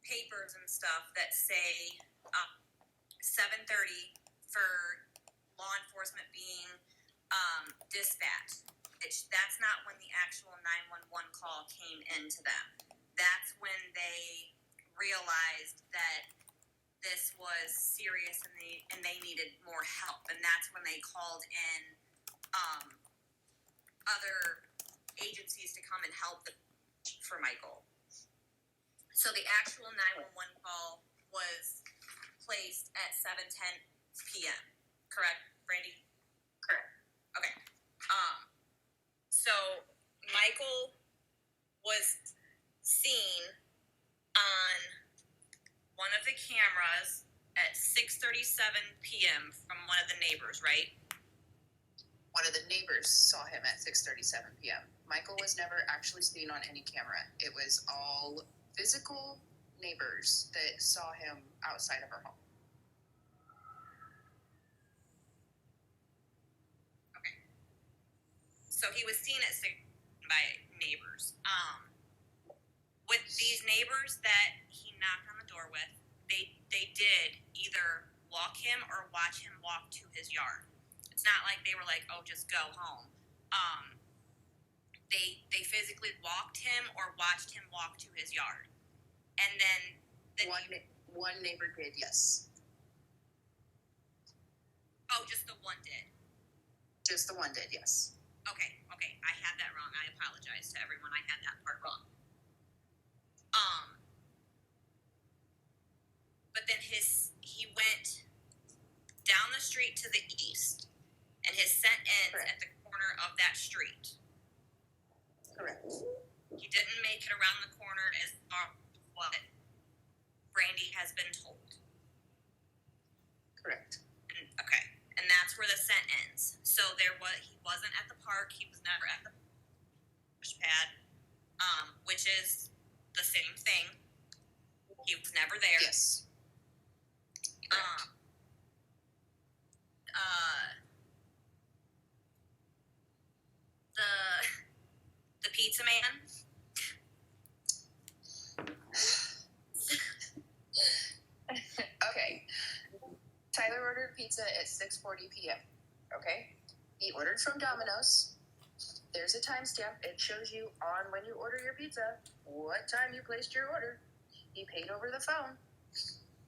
papers and stuff that say 7:30 for law enforcement being dispatched. That's not when the actual 911 call came into them. That's when they realized that this was serious and they needed more help, and that's when they called in other agencies to come and help for Michael. So the actual 911 call was placed at 7:10 p.m. Correct, Brandi? Correct. Okay. So Michael was seen on one of the cameras at 6:37 p.m. from one of the neighbors, right? One of the neighbors saw him at 6:37 p.m. Michael was never actually seen on any camera. It was all physical neighbors that saw him outside of her home. Okay. So he was seen at 6 by neighbors. With these neighbors that he knocked on the door with, they did either walk him or watch him walk to his yard. It's not like they were like, oh, just go home. They physically walked him or watched him walk to his yard. And then one neighbor did, yes. Oh, just the one did? Just the one did, yes. Okay. I had that wrong. I apologize to everyone. I had that part wrong. But then he went down the street to the east, and his scent ends Correct. at the corner of that street. Correct. He didn't make it around the corner as what Brandi has been told. Correct. And that's where the scent ends. So he wasn't at the park. He was never at the push pad, which is the same thing. He was never there. Yes. The pizza man. Okay. Tyler ordered pizza at 6:40 p.m. Okay? He ordered from Domino's. There's a timestamp. It shows you on when you order your pizza what time you placed your order. He paid over the phone.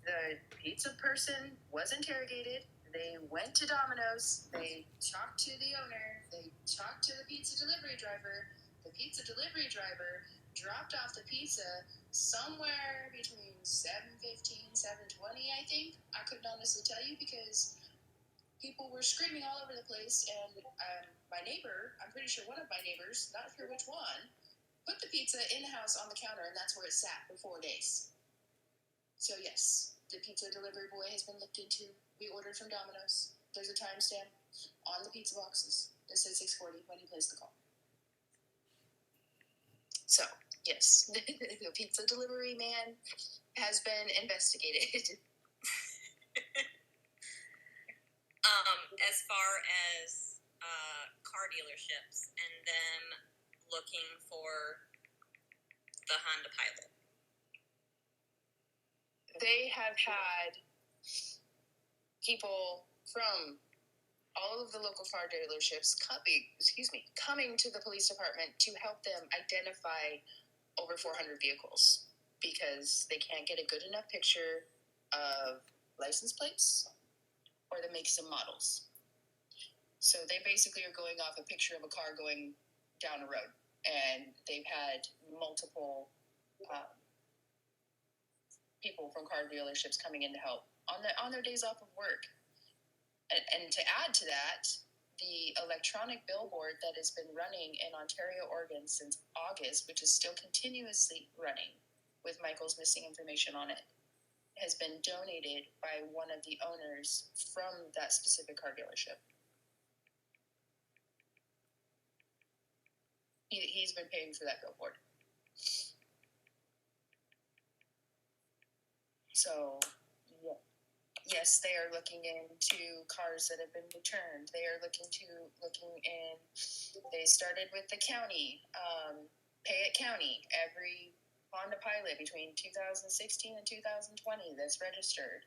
The pizza person was interrogated. They went to Domino's. They talked to the owner. They talked to the pizza delivery driver. The pizza delivery driver dropped off the pizza somewhere between 7:15, 7:20, I think. I couldn't honestly tell you because people were screaming all over the place, and my neighbor, I'm pretty sure one of my neighbors, not sure which one, put the pizza in the house on the counter, and that's where it sat for 4 days. So yes, the pizza delivery boy has been looked into. We ordered from Domino's. There's a timestamp on the pizza boxes that says 6:40 when he placed the call. So, yes, the pizza delivery man has been investigated. As far as car dealerships and them looking for the Honda Pilot. They have had people from all of the local car dealerships coming to the police department to help them identify over 400 vehicles because they can't get a good enough picture of license plates or the makes and models. So they basically are going off a picture of a car going down a road, and they've had multiple people from car dealerships coming in to help on their days off of work. And to add to that, the electronic billboard that has been running in Ontario, Oregon since August, which is still continuously running with Michael's missing information on it, has been donated by one of the owners from that specific car dealership. He's been paying for that billboard. So, yeah. Yes, they are looking into cars that have been returned. They are looking in. They started with the county, Payette County. Every Honda Pilot between 2016 and 2020 that's registered.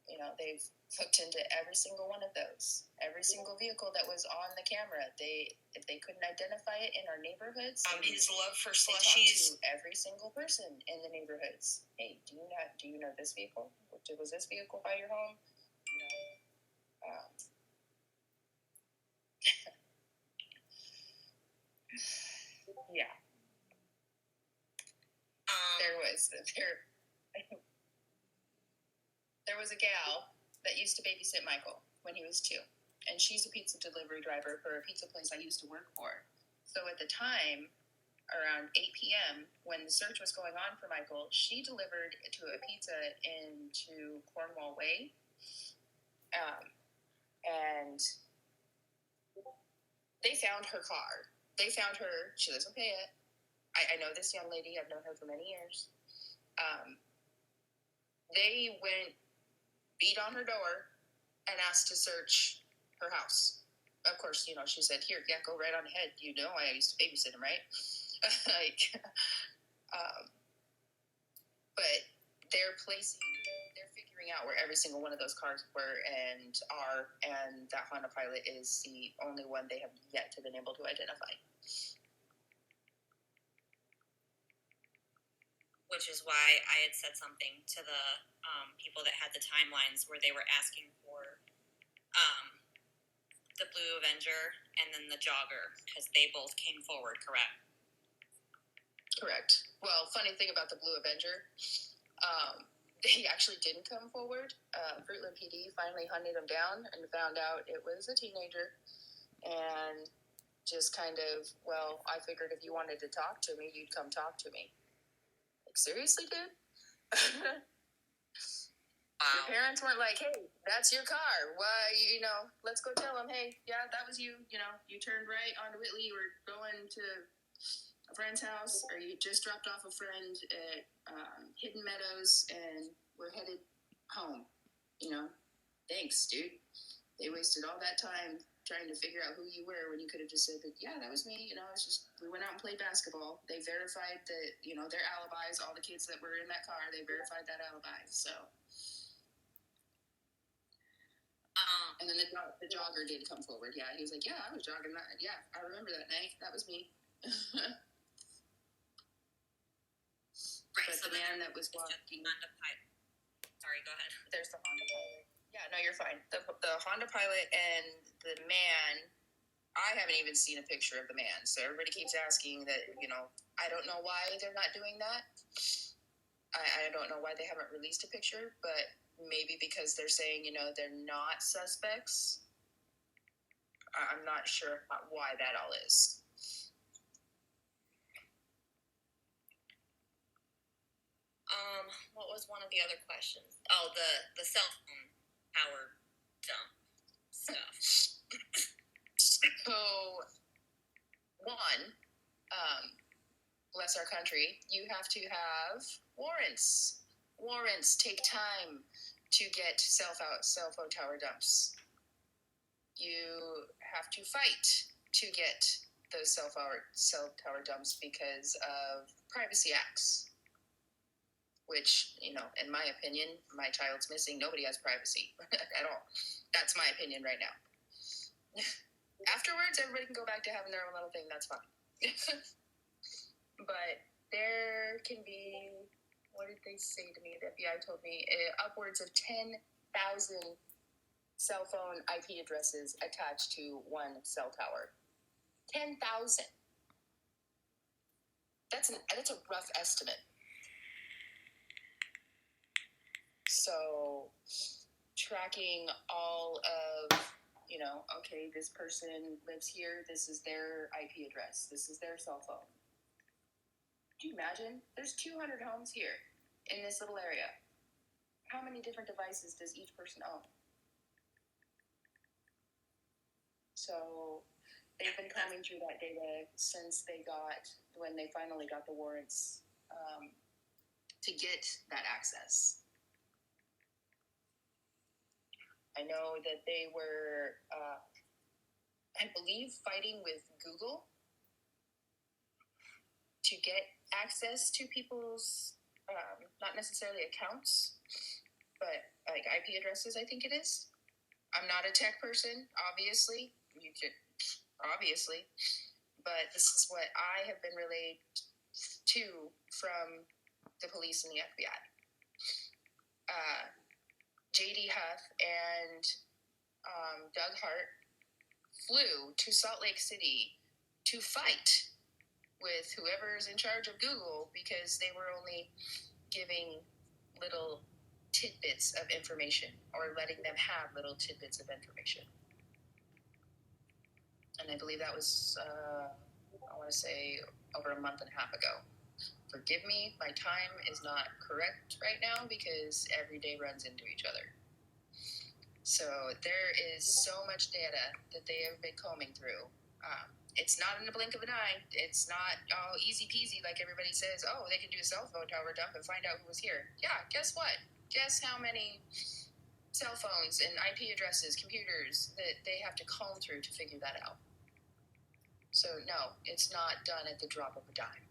You know, they've looked into every single one of those. Every single vehicle that was on the camera. If they couldn't identify it in our neighborhoods, his love for they talked slushies. to every single person in the neighborhoods. Hey, do you know this vehicle? Was this vehicle by your home? You know, yeah. There was a gal that used to babysit Michael when he was 2, and she's a pizza delivery driver for a pizza place I used to work for. So at the time, around 8 p.m., when the search was going on for Michael, she delivered to a pizza into Cornwall Way, and they found her car. They found her. She lives in Payette. I know this young lady. I've known her for many years. They went, beat on her door, and asked to search her house. Of course, you know, she said, "Here, yeah, go right on ahead. You know, I used to babysit him, right?" But they're figuring out where every single one of those cars were and that Honda Pilot is the only one they have yet to been able to identify. Which is why I had said something to the people that had the timelines where they were asking for the Blue Avenger and then the Jogger, because they both came forward, correct? Correct. Well, funny thing about the Blue Avenger, they actually didn't come forward. Fruitland PD finally hunted them down and found out it was a teenager, and just kind of, well, I figured if you wanted to talk to me, you'd come talk to me. Like, seriously, dude? Your parents weren't like, "Hey, that's your car. Why, you know, let's go tell them, hey, yeah, that was you. You know, you turned right onto Whitley. You were going to a friend's house, or you just dropped off a friend at Hidden Meadows and we're headed home. You know, thanks, dude. They wasted all that time trying to figure out who you were when you could have just said that, yeah, that was me. You know, it's just, we went out and played basketball. They verified that, you know, their alibis, all the kids that were in that car, they verified that alibi. So... And then the jogger did come forward. Yeah, he was like, "Yeah, I was jogging that. Yeah, I remember that night. That was me." Right. But so the man that was walking. Sorry, go ahead. There's the Honda Pilot. Yeah, no, you're fine. The Honda Pilot and the man. I haven't even seen a picture of the man, so everybody keeps asking that. You know, I don't know why they're not doing that. I don't know why they haven't released a picture, but maybe because they're saying, you know, they're not suspects. I'm not sure why that all is. What was one of the other questions? Oh, the cell phone power dump stuff. So, one, bless our country, you have to have warrants. Warrants take time to get cell phone tower dumps. You have to fight to get those cell tower dumps because of privacy acts. Which, you know, in my opinion, my child's missing. Nobody has privacy at all. That's my opinion right now. Afterwards, everybody can go back to having their own little thing. That's fine. But there can be, what did they say to me? The FBI told me upwards of 10,000 cell phone IP addresses attached to one cell tower. 10,000. That's a rough estimate. So, tracking all of, you know, okay, this person lives here, this is their IP address, this is their cell phone. Do you imagine? There's 200 homes here in this little area. How many different devices does each person own? So, they've been combing through that data since when they finally got the warrants to get that access. I know that they were, I believe, fighting with Google to get access to people's, not necessarily accounts, but like IP addresses, I think it is. I'm not a tech person, obviously. Obviously. But this is what I have been relayed to from the police and the FBI. J.D. Huff and Doug Hart flew to Salt Lake City to fight with whoever's in charge of Google because they were only giving little tidbits of information or letting them have little tidbits of information. And I believe that was, I want to say, over a month and a half ago. Forgive me, my time is not correct right now because every day runs into each other. So there is so much data that they have been combing through. It's not in the blink of an eye. It's not easy peasy like everybody says. Oh, they can do a cell phone tower dump and find out who was here. Yeah, guess what? Guess how many cell phones and IP addresses, computers that they have to comb through to figure that out. So no, it's not done at the drop of a dime.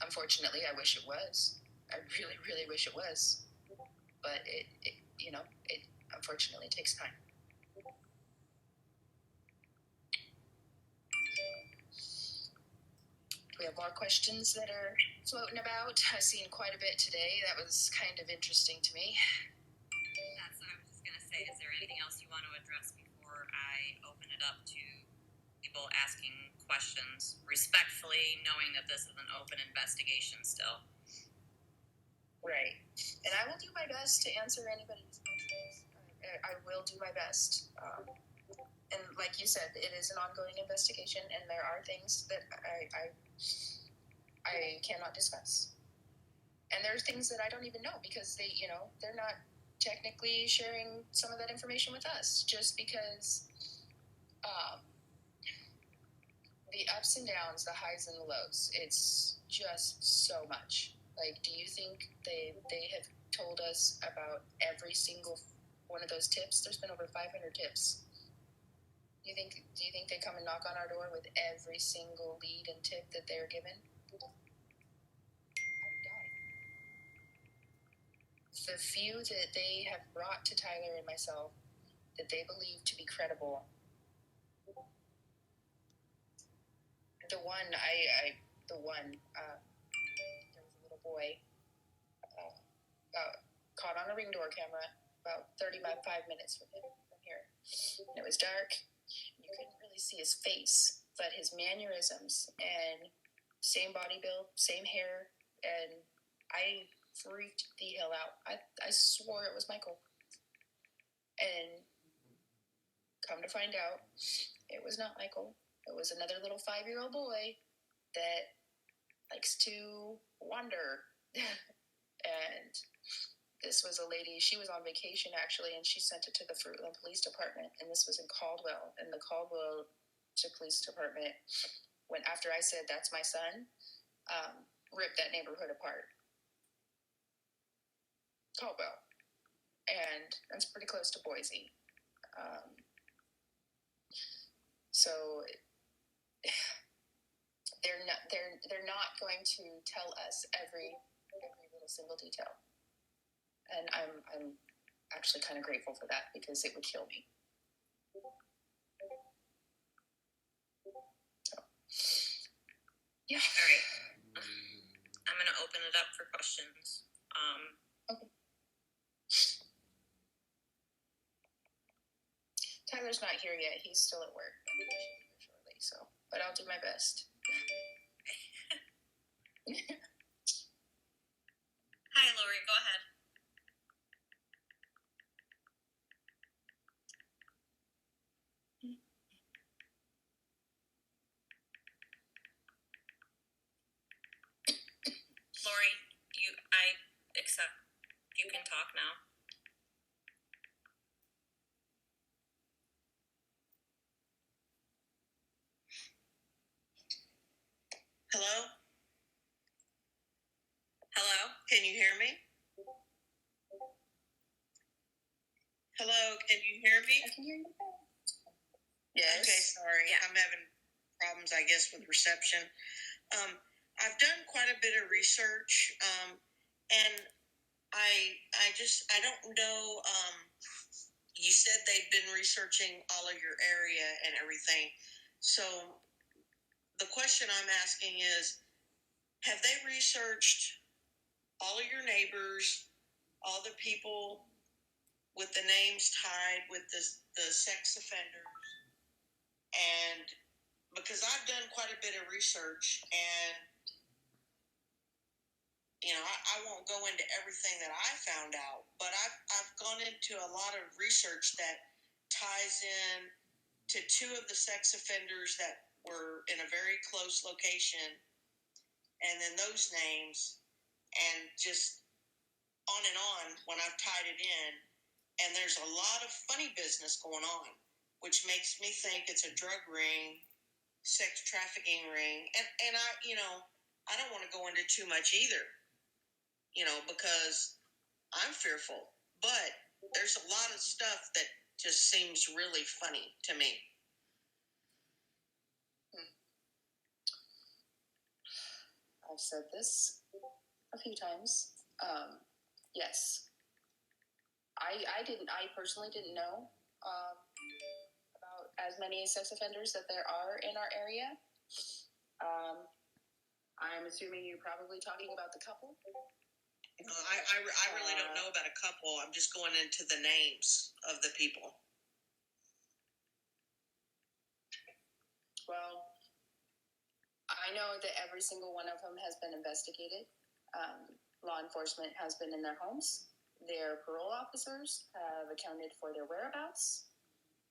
Unfortunately, I wish it was. I really, really wish it was. But it unfortunately takes time. We have more questions that are floating about. I've seen quite a bit today. That was kind of interesting to me. That's what I was just going to say. Is there anything else you want to address before I open it up to people asking questions, respectfully knowing that this is an open investigation still? Right. And I will do my best to answer anybody's questions. I will do my best. And like you said, it is an ongoing investigation, and there are things that I cannot discuss. And there's things that I don't even know because they're not technically sharing some of that information with us just because the ups and downs, the highs and the lows, it's just so much. Like, do you think they have told us about every single one of those tips? There's been over 500 tips. Do you think they come and knock on our door with every single lead and tip that they're given? I would die. The few that they have brought to Tyler and myself that they believe to be credible. There was a little boy caught on a Ring door camera about 35 minutes from here. And it was dark. You couldn't really see his face, but his mannerisms and same body build, same hair, and I freaked the hell out. I swore it was Michael. And come to find out, it was not Michael. It was another little 5-year-old boy that likes to wander. And this was a lady, she was on vacation actually, and she sent it to the Fruitland Police Department, and this was in Caldwell, and the Caldwell Police Department, when after I said, that's my son, ripped that neighborhood apart. Caldwell. And that's pretty close to Boise. So they're not going to tell us every little single detail. And I'm actually kind of grateful for that because it would kill me. So, yeah. All right. I'm going to open it up for questions. Okay. Tyler's not here yet. He's still at work. He should be here shortly. So, but I'll do my best. Hi, Lori. Go ahead. Lori, I accept. You can talk now. Hello? Hello? Can you hear me? Hello, can you hear me? I can hear you. Yes. Okay, sorry. Yeah. I'm having problems, I guess, with reception. I've done quite a bit of research, and I don't know. You said they've been researching all of your area and everything. So the question I'm asking is, have they researched all of your neighbors, all the people with the names tied with the sex offenders? And because I've done quite a bit of research, and I won't go into everything that I found out, but I've gone into a lot of research that ties in to two of the sex offenders that were in a very close location, and then those names, and just on and on when I've tied it in. And there's a lot of funny business going on, which makes me think it's a drug ring, sex trafficking ring. And I don't want to go into too much either, because I'm fearful. But there's a lot of stuff that just seems really funny to me. I've said this a few times. Yes. I personally didn't know about as many sex offenders that there are in our area. I'm assuming you're probably talking about the couple. I really don't know about a couple. I'm just going into the names of the people. Well, I know that every single one of them has been investigated. Law enforcement has been in their homes. Their parole officers have accounted for their whereabouts.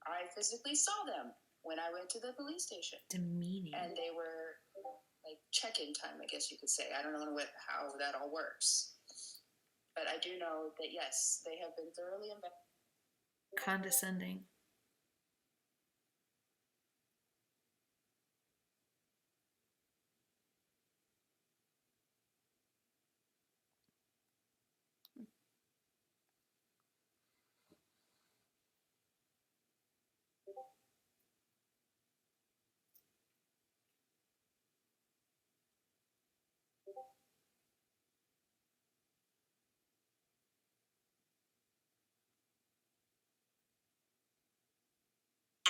I physically saw them when I went to the police station. Demeaning. And they were like check-in time, I guess you could say. I don't know how that all works. But I do know that, yes, they have been thoroughly investigated. Condescending.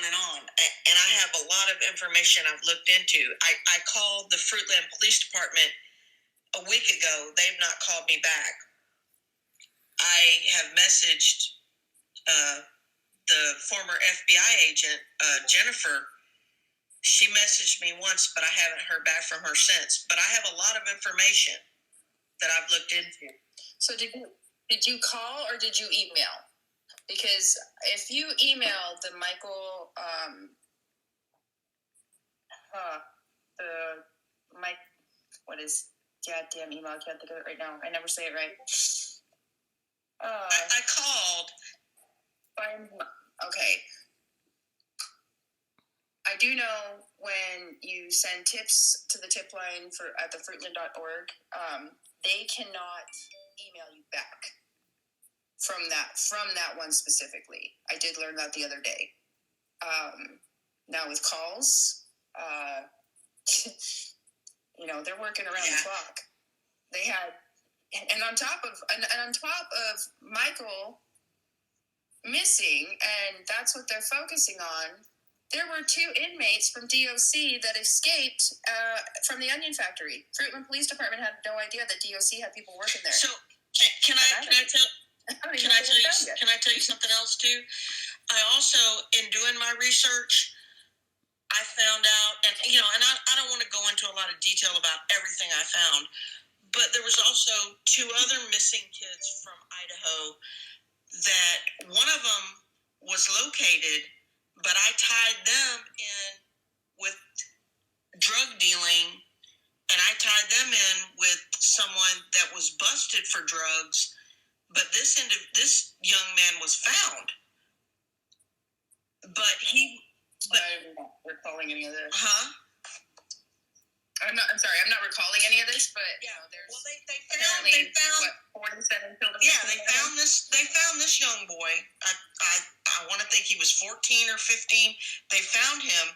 And on. And I have a lot of information I've looked into. I called the Fruitland Police Department a week ago. They've not called me back. I have messaged the former FBI agent, Jennifer. She messaged me once, but I haven't heard back from her since. But I have a lot of information that I've looked into. So did you call or did you email? Because if you emailed the Michael, what is goddamn email? I can't think of it right now. I never say it right. I called. Okay. I do know when you send tips to the tip line at the fruitland.org, they cannot email you back from that one specifically. I did learn that the other day. Now with calls, they're working around the clock. They had, and on top of Michael missing, and that's what they're focusing on. There were 2 inmates from DOC that escaped from the onion factory. Fruitland Police Department had no idea that DOC had people working there. So can I tell you something else too? I also, in doing my research, I found out, and I don't want to go into a lot of detail about everything I found, but there was also 2 other missing kids from Idaho that one of them was located, but I tied them in with drug dealing, and I tied them in with someone that was busted for drugs, but this young man was found. But I'm not recalling any of this. Huh? I'm sorry, I'm not recalling any of this, but there's they found 47 children. Yeah, they found this young boy. I want to think he was 14 or 15. They found him,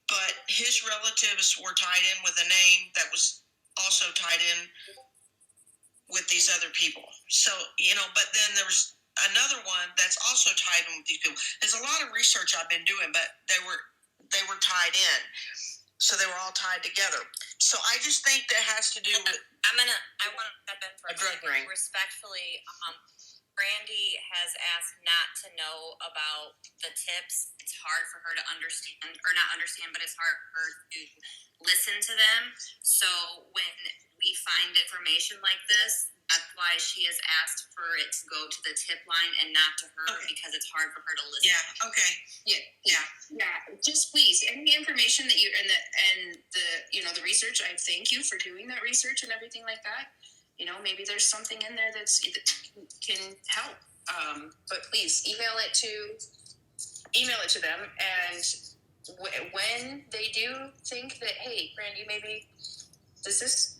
but his relatives were tied in with a name that was also tied in with these other people. So, but then there was another one that's also tied in with these people. There's a lot of research I've been doing, but they were tied in. So they were all tied together. So I just think that has to do with... I want to step in for a drug second. ring. Respectfully, Brandi has asked not to know about the tips. It's hard for her to understand, or not understand, but it's hard for her to listen to them. So when we find information like this, that's why she has asked for it to go to the tip line and not to her, because it's hard for her to listen. Yeah. Okay. Yeah. Just please, any information that you and the research. I thank you for doing that research and everything like that. Maybe there's something in there that can help. But please email it to them, and when they do think that, hey, Brandi, maybe does this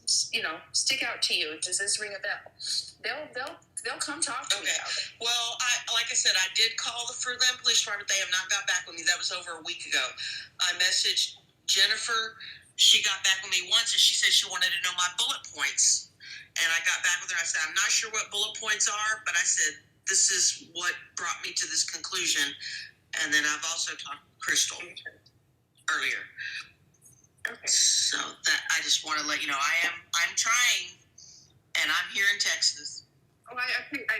stick out to you? Does this ring a bell? They'll come talk to me about it. Well, like I said, I did call the Fruitland Police Department. They have not got back with me. That was over a week ago. I messaged Jennifer. She got back with me once, and she said she wanted to know my bullet points. And I got back with her. I said, I'm not sure what bullet points are, but I said, this is what brought me to this conclusion. And then I've also talked to Crystal earlier. Okay. So that I just want to let you know I'm trying, and I'm here in Texas. Oh, I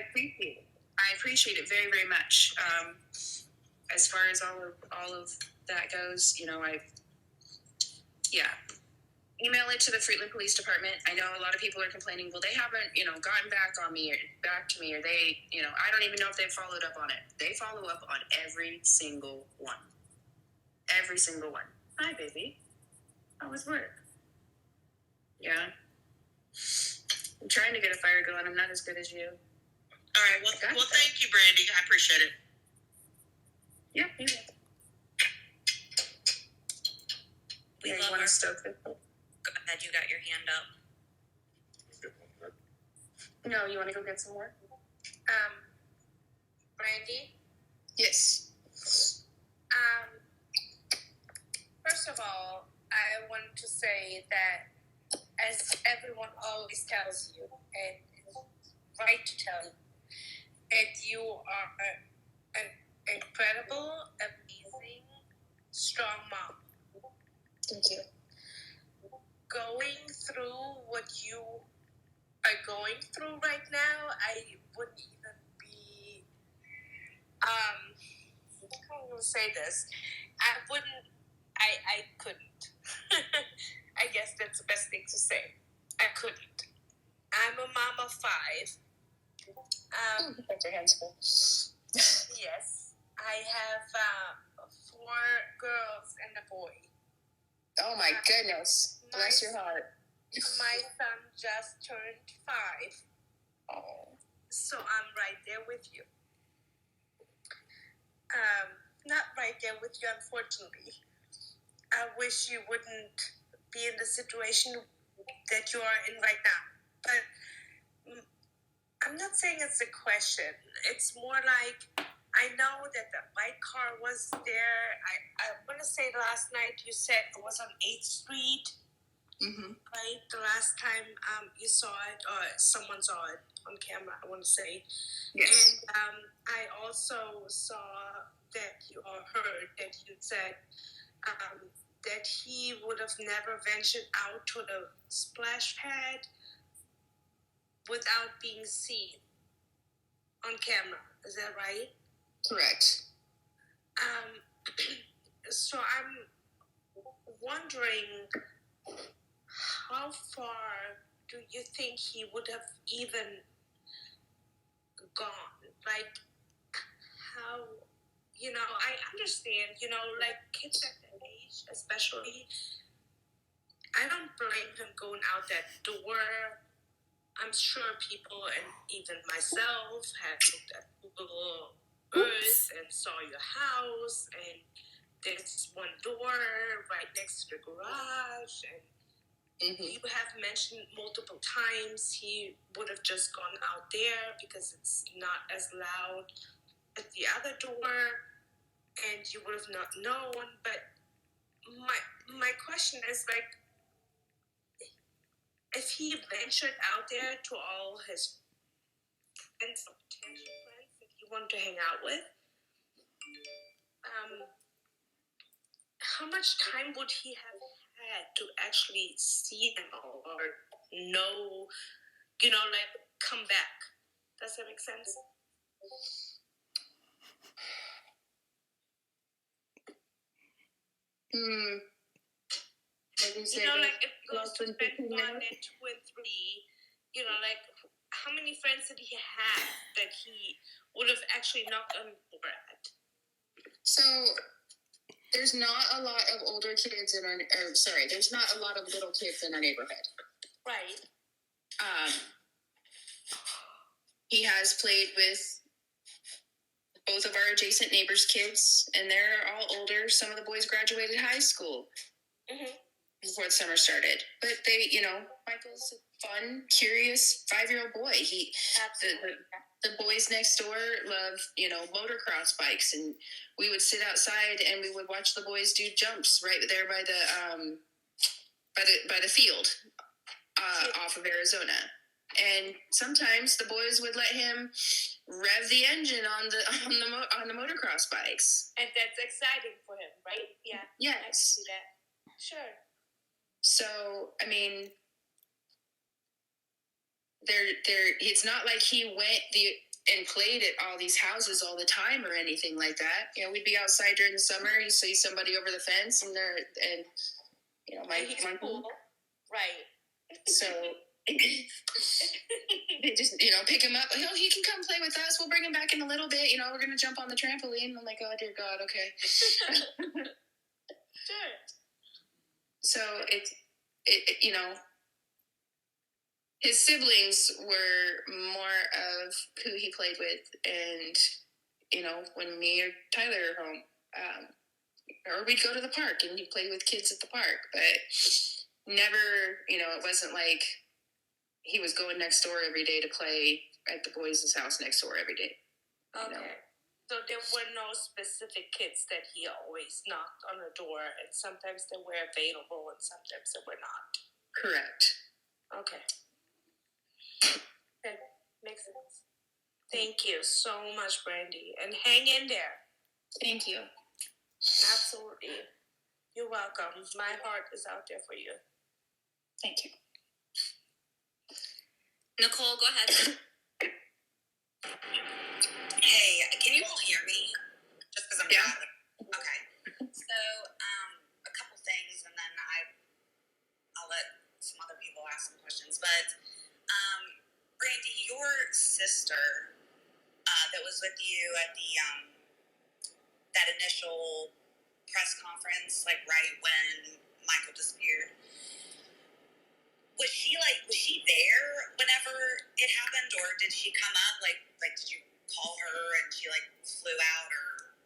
appreciate it. I appreciate it very, very much. As far as all of that goes, email it to the Fruitland Police Department. I know a lot of people are complaining, well, they haven't, gotten back to me, or they, I don't even know if they've followed up on it. They follow up on every single one. Every single one. Hi, baby. How was work? Yeah. I'm trying to get a fire going. I'm not as good as you. All right. Well, thank you, Brandi. I appreciate it. Yeah, you will. We You love want her. to stoke it? Go ahead, you got your hand up. No, you want to go get some more? Brandi, Yes. first of all, I want to say that, as everyone always tells you, and it's right to tell you, that you are an incredible, amazing, strong mom. Thank you. Going through what you are going through right now, I wouldn't even be, how am I going to say this? I couldn't. I guess that's the best thing to say. I couldn't. I'm a mom of 5. Get your hands full. Yes. I have 4 girls and a boy. Oh my goodness. Bless your heart. My son just turned 5. Oh. So I'm right there with you. Not right there with you, unfortunately. I wish you wouldn't be in the situation that you are in right now. But I'm not saying it's a question. It's more like, I know that the white car was there. I want to say last night you said it was on 8th Street. Mm-hmm. Right? The last time you saw it, or someone saw it on camera, I want to say. Yes. And I also saw that you, or heard that you said that he would have never ventured out to the splash pad without being seen on camera. Is that right? Correct. So I'm wondering, how far do you think he would have even gone? Like, how, I understand, like kids at that age, especially, I don't blame him going out that door. I'm sure people, and even myself, have looked at Google Earth and saw your house, and there's one door right next to the garage, and you have mentioned multiple times he would have just gone out there because it's not as loud at the other door, and you would have not known. But my question is like, if he ventured out there to all his friends or potential friends that he wanted to hang out with, how much time would he have had to actually see them all or know, like come back? Does that make sense? Like if he goes to spend 1 and 2 and 3, like how many friends did he have that he would have actually knocked on the door at? So there's not a lot of older kids there's not a lot of little kids in our neighborhood. Right. He has played with both of our adjacent neighbors' kids, and they're all older. Some of the boys graduated high school before the summer started. But they, Michael's a fun, curious 5-year-old boy. The boys next door love, motocross bikes, and we would sit outside and we would watch the boys do jumps right there by the field off of Arizona. And sometimes the boys would let him rev the engine on the motocross bikes. And that's exciting for him, right? Yeah. Yes. I can see that. Sure. So, I mean, it's not like he went and played at all these houses all the time or anything like that. We'd be outside during the summer, you see somebody over the fence, and my cool. Right. So they just, pick him up. He can come play with us. We'll bring him back in a little bit. We're going to jump on the trampoline. I'm like, oh, dear God, okay. Sure. So his siblings were more of who he played with. And, when me or Tyler are home, or we'd go to the park and he'd play with kids at the park. But never, it wasn't like he was going next door every day to play at the boys' house next door every day. Okay. So there were no specific kids that he always knocked on the door, and sometimes they were available and sometimes they were not. Correct. Okay. Okay. Makes sense. Thank you so much, Brandi. And hang in there. Thank you. Absolutely. You're welcome. My heart is out there for you. Thank you. Nicole, go ahead. Hey, can you all hear me? Just because I'm driving. Okay. So, a couple things, and then I'll let some other people ask some questions. But, Brandi, your sister that was with you at the that initial press conference, like right when Michael disappeared. Was she there whenever it happened, or did she come up? Like did you call her and she flew out, or?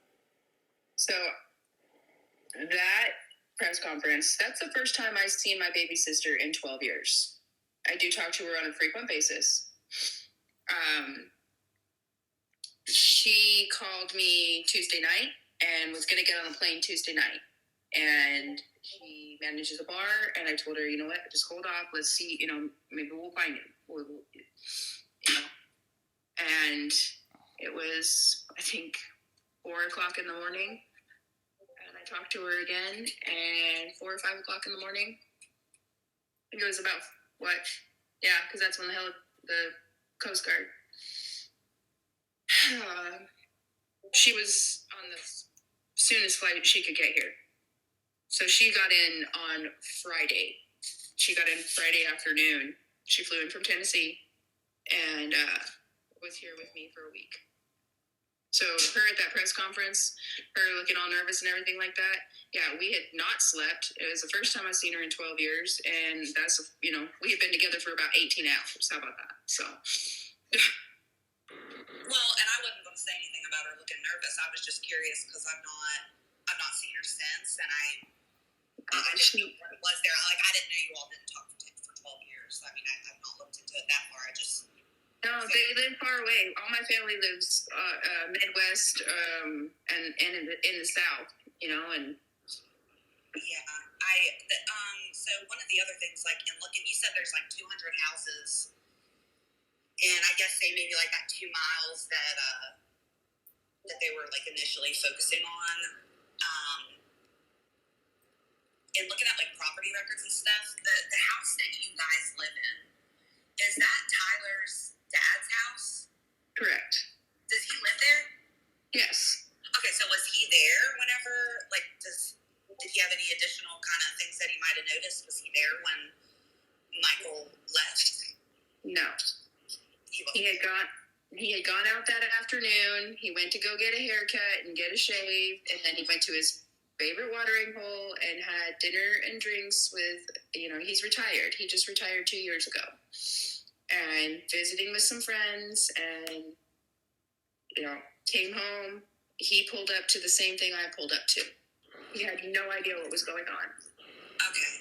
So that press conference, that's the first time I've seen my baby sister in 12 years. I do talk to her on a frequent basis. She called me Tuesday night and was going to get on a plane Tuesday night. And she manages a bar, and I told her, you know what, just hold off. Let's see, maybe we'll find him. And it was, I think, 4 o'clock in the morning. And I talked to her again, and 4 or 5 o'clock in the morning. I think it was about, because that's when the Coast Guard. She was on the soonest flight she could get here. So she got in on Friday. She got in Friday afternoon. She flew in from Tennessee and was here with me for a week. So her at that press conference, her looking all nervous and everything like that, yeah, we had not slept. It was the first time I've seen her in 12 years, and that's, we had been together for about 18 hours. How about that? So... Well, and I wasn't going to say anything about her looking nervous. I was just curious because I've not seen her since, and I didn't know what it was there. I didn't know you all didn't talk for 12 years. I mean, I've not looked into it that far. No, they live far away. All my family lives Midwest and in the South, and Yeah, so one of the other things, like in looking, you said there's like 200 houses, and I guess say maybe like that 2 miles that they were like initially focusing on. And looking at like property records and stuff, the house that you guys live in, is that Tyler's dad's house? Correct. Does he live there? Yes. Okay, so was he there whenever, like, did he have any additional kind of things that he might have noticed? Was he there when Michael left? No. He had gone out that afternoon. He went to go get a haircut and get a shave, and then he went to his favorite watering hole and had dinner and drinks with, he's retired. He just retired 2 years ago. And visiting with some friends, and, came home. He pulled up to the same thing I pulled up to. He had no idea what was going on. Okay.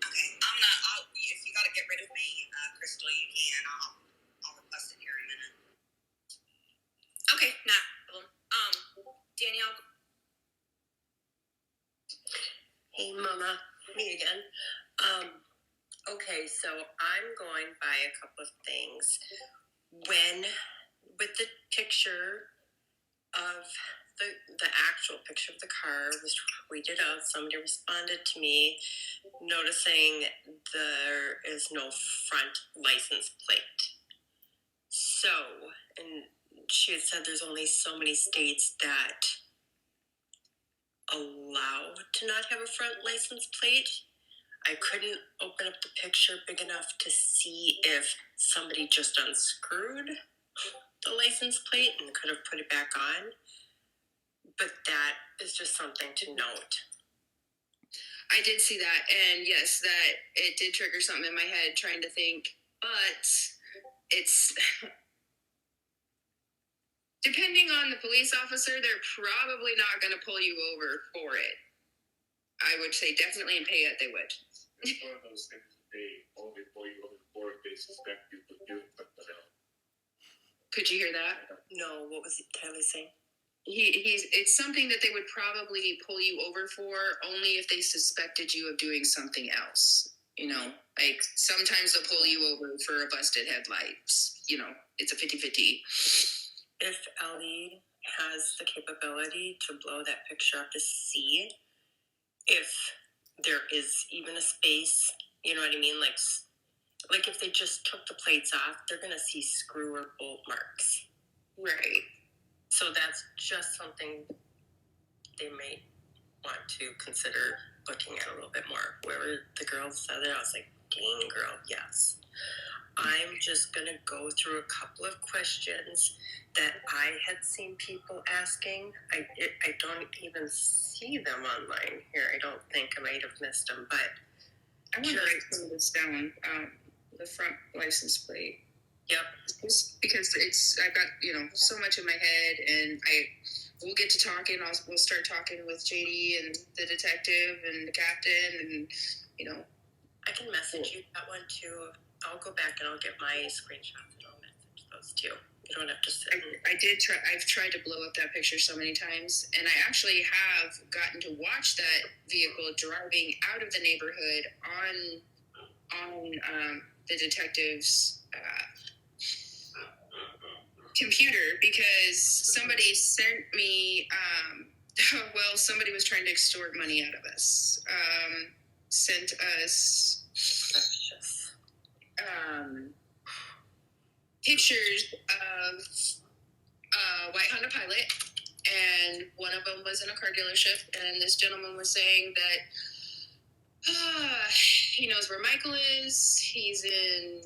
If you gotta get rid of me, Crystal, you can. I'll request it here in a minute. Okay, not a problem. Danielle. Hey, Mama, me again. Okay, so I'm going by a couple of things. With the picture of the actual picture of the car was tweeted out, somebody responded to me noticing there is no front license plate. So, and she had said there's only so many states that allow to not have a front license plate. I couldn't open up the picture big enough to see if somebody just unscrewed the license plate and could have put it back on. But that is just something to note. I did see that, and yes, that it did trigger something in my head trying to think, but it's depending on the police officer, they're probably not going to pull you over for it. I would say definitely in Payette they would. It's one of those things that they only pull you over for if they suspect you of doing something else. Could you hear that? No, what was Tyler saying? It's something that they would probably pull you over for only if they suspected you of doing something else. Like sometimes they'll pull you over for a busted headlights. It's a 50-50. If Ellie has the capability to blow that picture up to see if there is even a space, you know what I mean? Like if they just took the plates off, they're going to see screw or bolt marks. Right. So that's just something they may want to consider looking at a little bit more. Whoever the girl said it, I was like, dang girl, yes. I'm just going to go through a couple of questions that I had seen people asking. I don't even see them online here. I don't think. I might have missed them, but I want to write some of this down. The front license plate. Yep. Just because I've got, so much in my head, and we'll get to talking. We'll start talking with JD and the detective and the captain, and, I can message you that one too. I'll go back and I'll get my screenshots and I'll message those too. You don't have to sit. I've tried to blow up that picture so many times, and I actually have gotten to watch that vehicle driving out of the neighborhood on the detective's computer, because somebody sent me, somebody was trying to extort money out of us. Sent us pictures of a white Honda Pilot, and one of them was in a car dealership, and this gentleman was saying that he knows where Michael is. He's in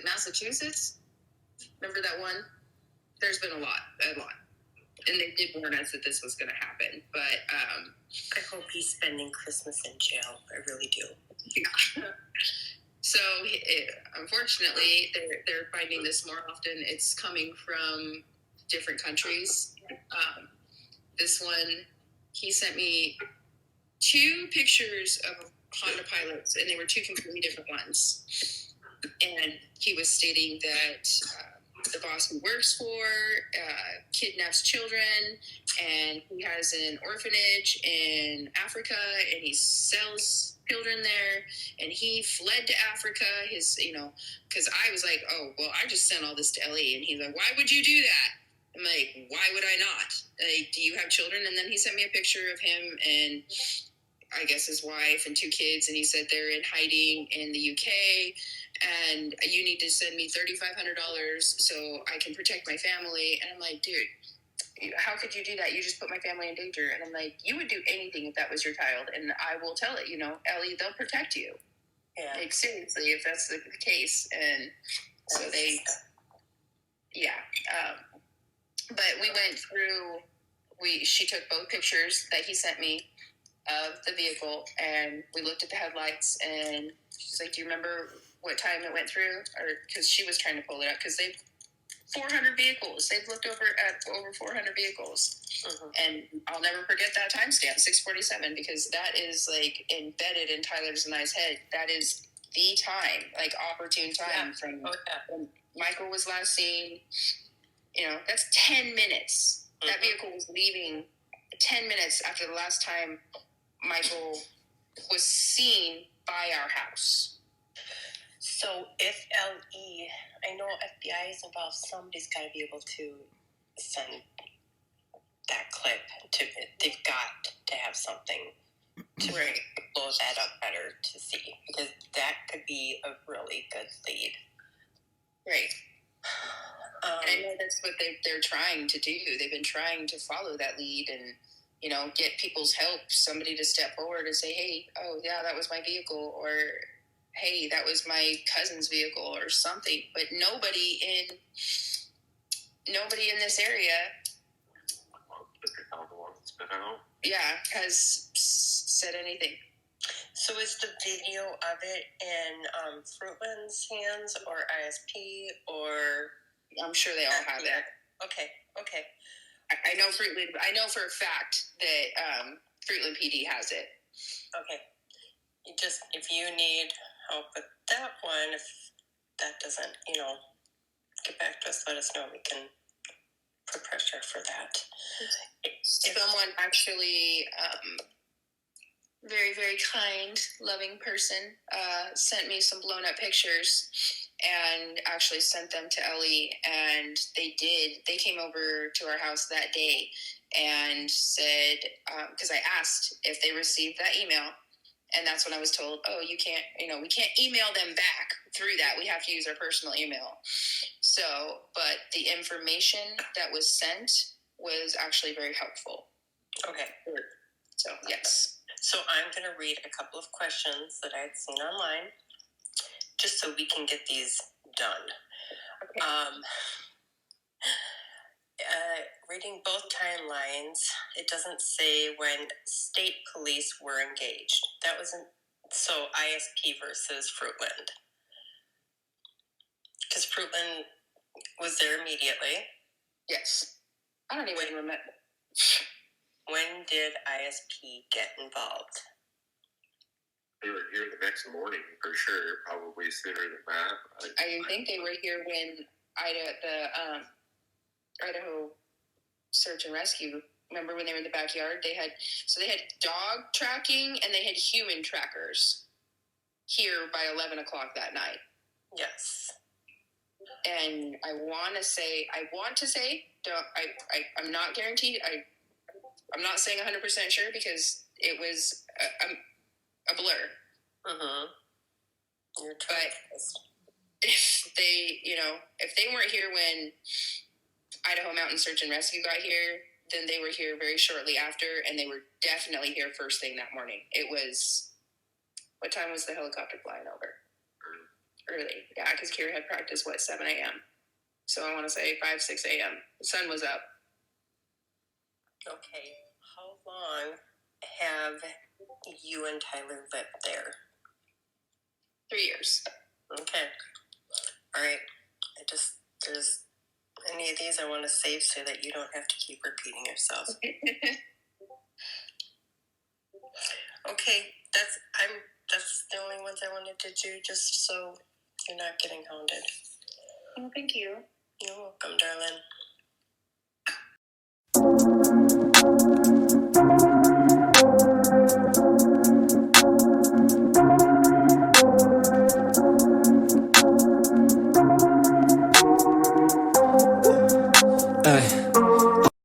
Massachusetts? Remember that one? There's been a lot. And they did warn us that this was going to happen, but I hope he's spending Christmas in jail. I really do. Yeah. So, unfortunately, they're finding this more often. It's coming from different countries. This one, he sent me 2 pictures of Honda Pilots, and they were 2 completely different ones. And he was stating that the boss he works for kidnaps children, and he has an orphanage in Africa, and he sells children there, and he fled to Africa. His, because I was like, oh, well, I just sent all this to Ellie, and he's like, why would you do that? I'm like, why would I not? Like, do you have children? And then he sent me a picture of him and I guess his wife and 2 kids, and he said they're in hiding in the UK, and you need to send me $3,500 so I can protect my family. And I'm like, dude, how could you do that? You just put my family in danger. And I'm like, you would do anything if that was your child, and I will tell it, Ellie, they'll protect you. Yeah. Like, seriously, if that's the case. And so they, yeah. But we went through, she took both pictures that he sent me of the vehicle, and we looked at the headlights, and she's like, do you remember what time it went through? Or because she was trying to pull it up, because they've 400 vehicles. They've looked over at over 400 vehicles. And I'll never forget that timestamp, 6:47, because that is like embedded in Tyler's and I's head. That is the time, like opportune time from when Michael was last seen. That's 10 minutes. That vehicle was leaving 10 minutes after the last time Michael was seen by our house. So if LE, I know FBI is involved, somebody's got to be able to send that clip to, they've got to have something to blow that up better to see, because that could be a really good lead. Right. And I know that's what they're trying to do. They've been trying to follow that lead and, get people's help, somebody to step forward and say, hey, oh, yeah, that was my vehicle, or hey, that was my cousin's vehicle or something. But nobody in this area, has said anything. So is the video of it in Fruitland's hands or ISP or? I'm sure they all have that. Okay. I know Fruitland. I know for a fact that Fruitland PD has it. Okay. If you need help with that one, if that doesn't, get back to us, let us know. We can put pressure for that. Someone actually, very, very kind, loving person, sent me some blown up pictures and actually sent them to Ellie, and they came over to our house that day and said, because I asked if they received that email, and that's when I was told, oh, you can't, we can't email them back through that. We have to use our personal email. So, but the information that was sent was actually very helpful. Okay. So, yes. So I'm going to read a couple of questions that I'd seen online, just so we can get these done. Okay. Reading both timelines, it doesn't say when state police were engaged. That wasn't, so ISP versus Fruitland. Because Fruitland was there immediately. Yes. I don't even remember. When did ISP get involved? They were here the next morning for sure, probably sooner than that. I think they were here when Idaho search and rescue. Remember when they were in the backyard? They had dog tracking and they had human trackers here by 11 o'clock that night. Yes. And I want to say, I'm not guaranteed. I'm not saying 100% sure because it was a blur. But if they weren't here when Idaho Mountain Search and Rescue got here, then they were here very shortly after, and they were definitely here first thing that morning. It was, what time was the helicopter flying over? Early. Yeah, because Kira had practice, 7 a.m. So I want to say 5, 6 a.m. The sun was up. Okay. How long have you and Tyler lived there? 3 years. Okay. All right. There's any of these I want to save so that you don't have to keep repeating yourself. Okay. That's the only ones I wanted to do, just so you're not getting hounded. Oh, thank you. You're welcome, darling.